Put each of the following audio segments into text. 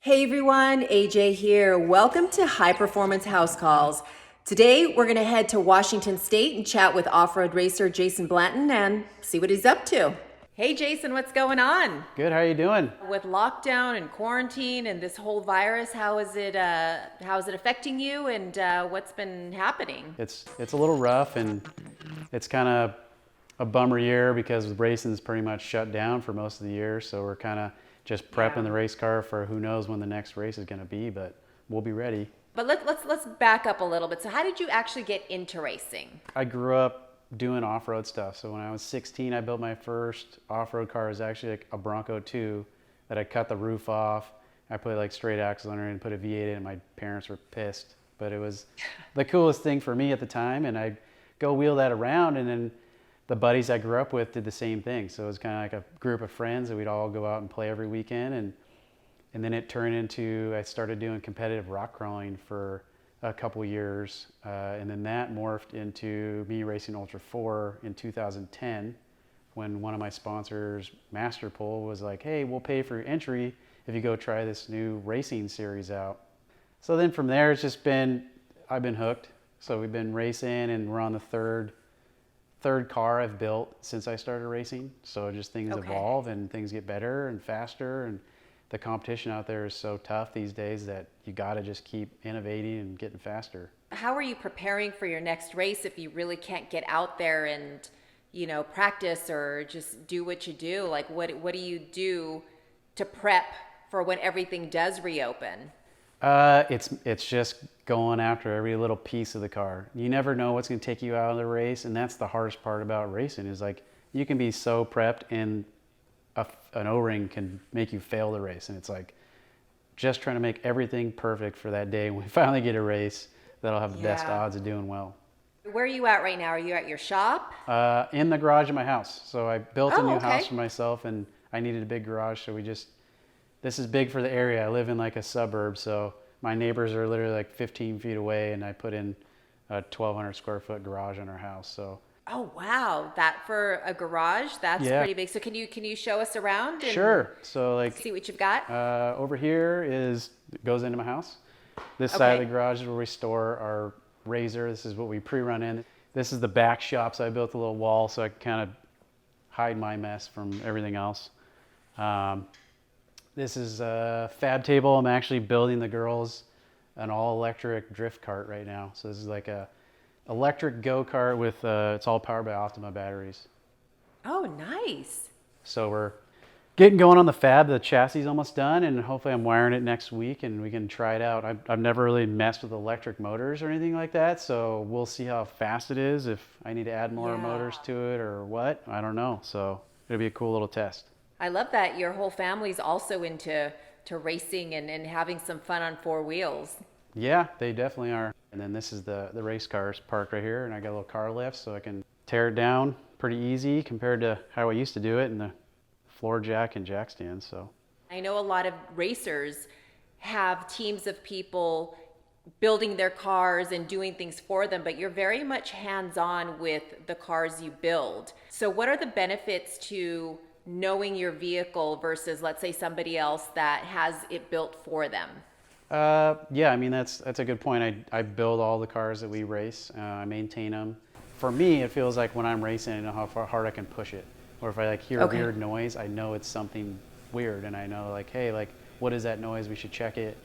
Hey everyone, AJ here. Welcome to High Performance House Calls. Today we're going to head to Washington State and chat with off-road racer Jason Blanton and see what he's up to. Hey Jason, what's going on? Good, how are you doing? With lockdown and quarantine and this whole virus, how is it affecting you and what's been happening? It's a little rough and it's kind of a bummer year because racing's pretty much shut down for most of the year, so we're kind of just prepping the race car for who knows when the next race is going to be, but we'll be ready. But let's back up a little bit. So how did you actually get into racing? I grew up doing off-road stuff, so when I was 16 I built my first off-road car. It was actually like a Bronco 2 that I cut the roof off. I put like straight axle under it and put a V8 in it, and my parents were pissed, but it was the coolest thing for me at the time, and I go wheel that around, and then the buddies I grew up with did the same thing. So it was kind of like a group of friends that we'd all go out and play every weekend, and then it turned into, I started doing competitive rock crawling for a couple years, and then that morphed into me racing Ultra4 in 2010 when one of my sponsors, Masterpole, was like, hey, we'll pay for your entry if you go try this new racing series out. So then from there, it's just been, I've been hooked. So we've been racing, and we're on the third car I've built since I started racing. So just things evolve and things get better and faster, and the competition out there is so tough these days that you got to just keep innovating and getting faster. How are you preparing for your next race if you really can't get out there and, practice or just do what you do? Like what do you do to prep for when everything does reopen? It's just going after every little piece of the car. You never know what's going to take you out of the race, and that's the hardest part about racing is like you can be so prepped and an O-ring can make you fail the race, and it's like just trying to make everything perfect for that day when we finally get a race that'll have the best odds of doing well. Where are you at right now? Are you at your shop? In the garage of my house. So I built a new house for myself, and I needed a big garage, so this is big for the area. I live in like a suburb, so my neighbors are literally like 15 feet away, and I put in a 1,200 square foot garage on our house. So. Oh wow, that for a garage, that's pretty big. So can you show us around? And sure. So like see what you've got. Over here goes into my house. This side of the garage is where we store our razor. This is what we pre-run in. This is the back shop, so I built a little wall so I can kind of hide my mess from everything else. This is a fab table. I'm actually building the girls an all-electric drift cart right now. So this is like a electric go-kart with, it's all powered by OPTIMA batteries. Oh, nice. So we're getting going on the fab. The chassis is almost done, and hopefully I'm wiring it next week and we can try it out. I've never really messed with electric motors or anything like that, so we'll see how fast it is, if I need to add more motors to it or what. I don't know. So it'll be a cool little test. I love that your whole family's also into racing and having some fun on four wheels. Yeah, they definitely are. And then this is the race cars parked right here, and I got a little car lift so I can tear it down pretty easy compared to how I used to do it in the floor jack and jack stand. So I know a lot of racers have teams of people building their cars and doing things for them, but you're very much hands-on with the cars you build. So what are the benefits to knowing your vehicle versus, let's say, somebody else that has it built for them? Yeah, I mean, that's a good point. I build all the cars that we race. I maintain them. For me, it feels like when I'm racing, I know how hard I can push it. Or if I like hear a weird noise, I know it's something weird, and I know like, hey, like, what is that noise? We should check it.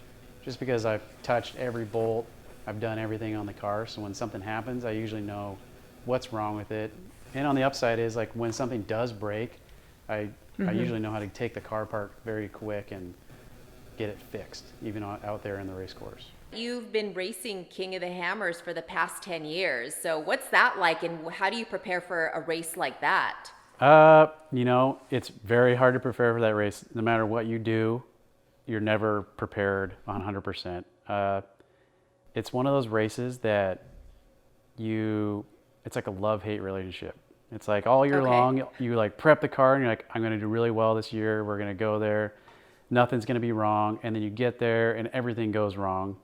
Just because I've touched every bolt, I've done everything on the car, so when something happens, I usually know what's wrong with it. And on the upside is like when something does break, I usually know how to take the car apart very quick and get it fixed, even out there in the race course. You've been racing King of the Hammers for the past 10 years. So what's that like, and how do you prepare for a race like that? It's very hard to prepare for that race. No matter what you do, you're never prepared 100%. It's one of those races that it's like a love-hate relationship. It's like all year long, you like prep the car and you're like, I'm going to do really well this year. We're going to go there. Nothing's going to be wrong. And then you get there and everything goes wrong.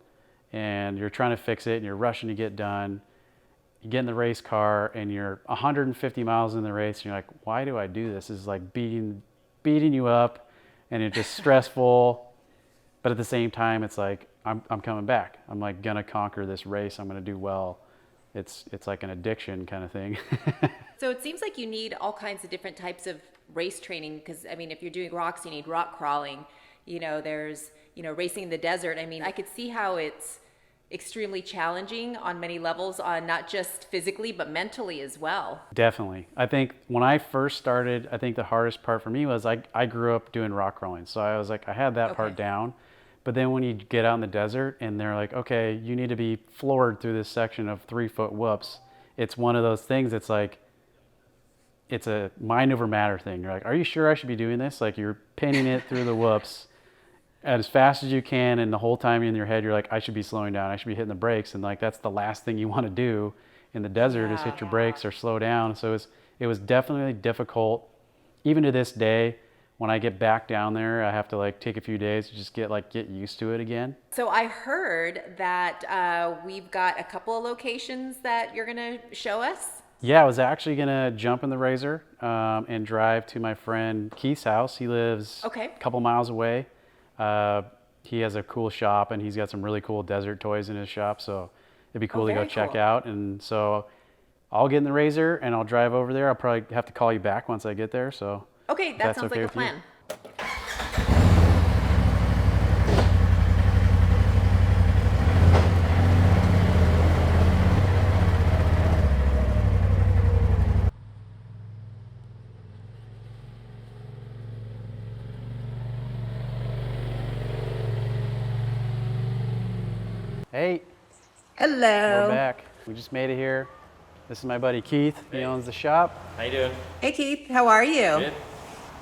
And you're trying to fix it and you're rushing to get done. You get in the race car and you're 150 miles in the race. And you're like, why do I do this? This is like beating you up, and it's just stressful. But at the same time, it's like, I'm coming back. I'm like gonna conquer this race. I'm gonna do well. It's like an addiction kind of thing. So it seems like you need all kinds of different types of race training because, I mean, if you're doing rocks, you need rock crawling. There's, racing in the desert. I mean, I could see how it's extremely challenging on many levels, on not just physically, but mentally as well. Definitely. I think when I first started, I think the hardest part for me was I grew up doing rock crawling. So I was like, I had that part down. But then when you get out in the desert and they're like, okay, you need to be floored through this section of 3-foot whoops. It's one of those things that's like, it's a mind over matter thing. You're like, are you sure I should be doing this? Like you're pinning it through the whoops as fast as you can. And the whole time in your head, you're like, I should be slowing down. I should be hitting the brakes. And like, that's the last thing you want to do in the desert is hit your brakes or slow down. So it was definitely difficult. Even to this day, when I get back down there, I have to like take a few days to just get used to it again. So I heard that we've got a couple of locations that you're gonna show us. Yeah, I was actually gonna jump in the Razor and drive to my friend Keith's house. He lives a couple miles away. He has a cool shop and he's got some really cool desert toys in his shop. So it'd be cool to go check out. And so I'll get in the Razor and I'll drive over there. I'll probably have to call you back once I get there. So. Okay, that sounds like a plan. Hey. Hello. We're back. We just made it here. This is my buddy Keith. He owns the shop. How you doing? Hey Keith, how are you? Good.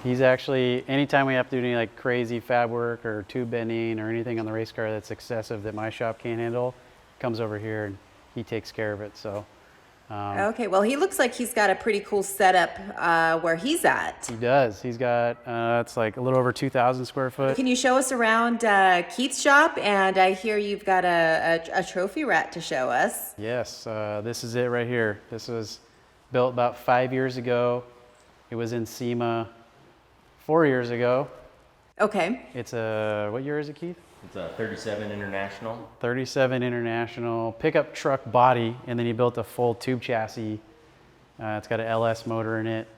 He's actually, anytime we have to do any like crazy fab work or tube bending or anything on the race car that's excessive that my shop can't handle, comes over here and he takes care of it. So. Okay, well he looks like he's got a pretty cool setup where he's at. He does. He's got, it's like a little over 2,000 square foot. Can you show us around Keith's shop? And I hear you've got a trophy rat to show us. Yes, this is it right here. This was built about 5 years ago. It was in SEMA 4 years ago. Okay. It's a, what year is it, Keith? It's a 37 International. 37 International pickup truck body, and then he built a full tube chassis. It's got an LS motor in it.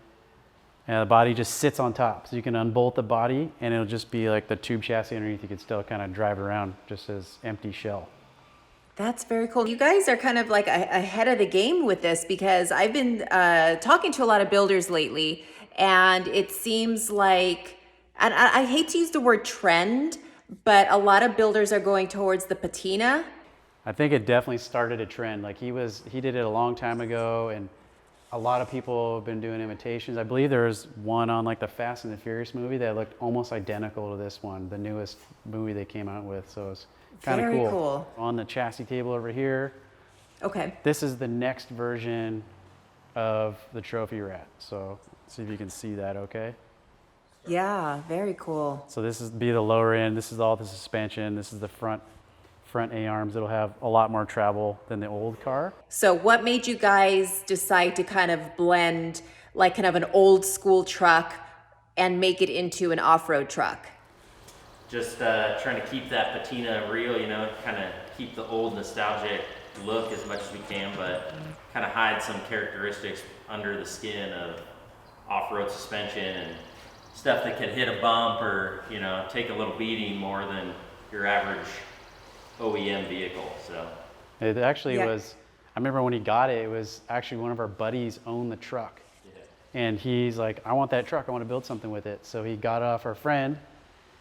And the body just sits on top. So you can unbolt the body and it'll just be like the tube chassis underneath. You can still kind of drive around just as empty shell. That's very cool. You guys are kind of like ahead of the game with this because I've been talking to a lot of builders lately, and it seems like, and I hate to use the word trend, but a lot of builders are going towards the patina. I think it definitely started a trend. Like he did it a long time ago, and a lot of people have been doing imitations. I believe there was one on like the Fast and the Furious movie that looked almost identical to this one, the newest movie they came out with. So it's kind of cool. On the chassis table over here. Okay. This is the next version of the Trophy Rat. So see if you can see that okay. Yeah, very cool. So this is the lower end. This is all the suspension. This is the front A-arms. It'll have a lot more travel than the old car. So what made you guys decide to kind of blend like kind of an old school truck and make it into an off-road truck? Just trying to keep that patina real, kind of keep the old nostalgic look as much as we can, but kind of hide some characteristics under the skin of off-road suspension and stuff that could hit a bump or, take a little beating more than your average OEM vehicle. So it actually was, I remember when he got it, it was actually one of our buddies owned the truck. Yeah. And he's like, I want that truck. I want to build something with it. So he got off our friend,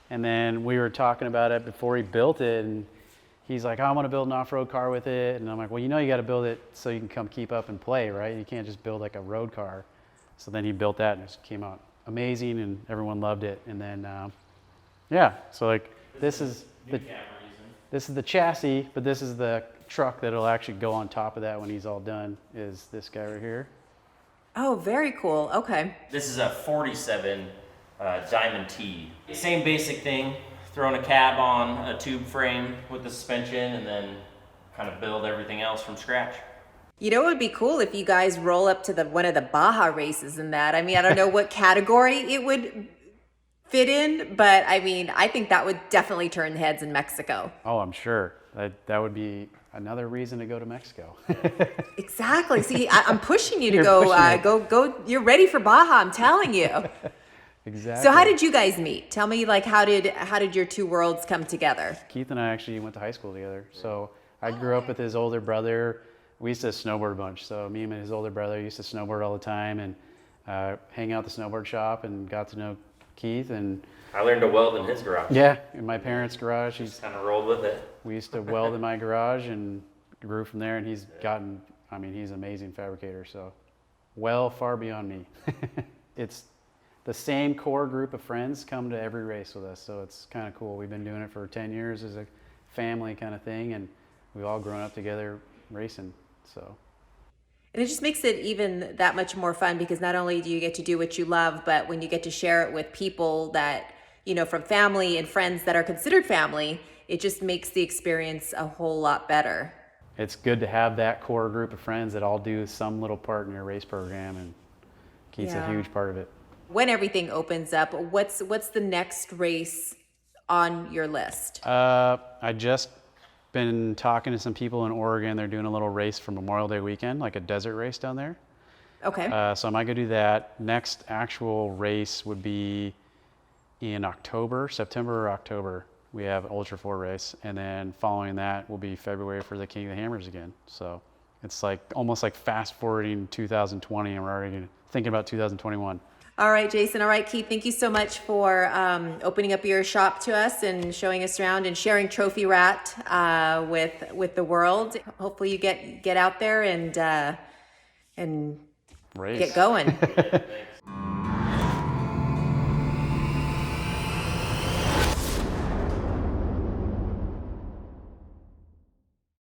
and then we were talking about it before he built it. And he's like, I want to build an off-road car with it. And I'm like, well, you got to build it so you can come keep up and play, right? You can't just build like a road car. So then he built that and it just came out amazing and everyone loved it. And then, so like this is the chassis, but this is the truck that'll actually go on top of that when he's all done, is this guy right here. Oh, very cool. Okay. This is a 47 Diamond T. Same basic thing, throwing a cab on a tube frame with the suspension and then kind of build everything else from scratch. It would be cool if you guys roll up to one of the Baja races in that. I mean, I don't know what category it would fit in, but I mean, I think that would definitely turn heads in Mexico. Oh, I'm sure that would be another reason to go to Mexico. Exactly. See, I'm pushing you to You're go, pushing it. go. You're ready for Baja. I'm telling you. Exactly. So how did you guys meet? Tell me, like, how did your two worlds come together? Keith and I actually went to high school together. So I grew up with his older brother. We used to snowboard a bunch. So me and his older brother used to snowboard all the time and hang out at the snowboard shop, and got to know Keith. And I learned to weld in his garage. yeah, in my parents' garage. Just kind of rolled with it. We used to weld in my garage and grew from there. And he's gotten, I mean, he's an amazing fabricator. So well, far beyond me. It's the same core group of friends come to every race with us. So it's kind of cool. We've been doing it for 10 years as a family kind of thing. And we've all grown up together racing. So. And it just makes it even that much more fun, because not only do you get to do what you love, but when you get to share it with people that, you know, from family and friends that are considered family, it just makes the experience a whole lot better. It's good to have that core group of friends that all do some little part in your race program, and Keith's a huge part of it. When everything opens up, what's the next race on your list? I just been talking to some people in Oregon. They're doing a little race for Memorial Day weekend, like a desert race down there. Okay. So I might go do that. Next actual race would be in October, September or October. We have Ultra4 race, and then following that will be February for the King of the Hammers again. So it's like almost like fast forwarding 2020, and we're already thinking about 2021. All right, Jason. All right, Keith, thank you so much for opening up your shop to us and showing us around and sharing Trophy Rat with the world. Hopefully you get out there and Race. get going. Thanks.